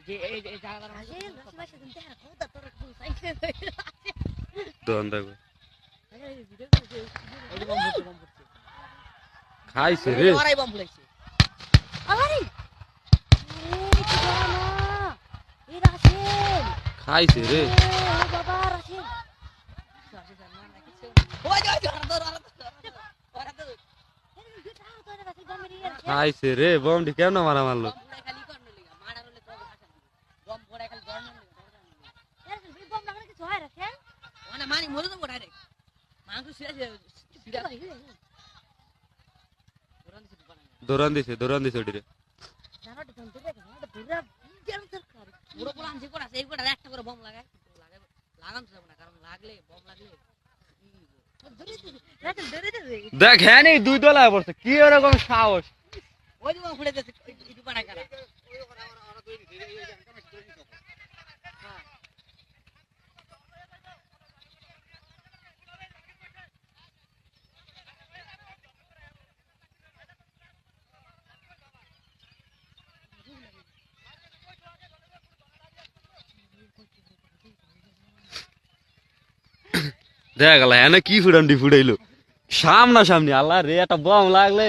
যে এই জায়গাটার মাঝে রাশি দিন দেখা খুব তোর খুব সাইকেল দোন দেখো এই ভিডিও করে ওই বম ফুটছে খাইছে রে ওরাই বম ফুলাইছে আরে এই কি জানা এই রাশিল খাইছে রে ও বাবা রাশিল রাশিল জানা না কিছু ওই খাইছে রে বমটি কেমন মারা মারলো দৌড়ান দিছে ওটিরে দেখ হ্যাঁ নেই দুই দলায় পড়ছে কি এরকম সাহস দেখা গেল হ্যাঁ কি ফুটাইলো সামনা সামনি আল্লাহ রে একটা বম লাগলে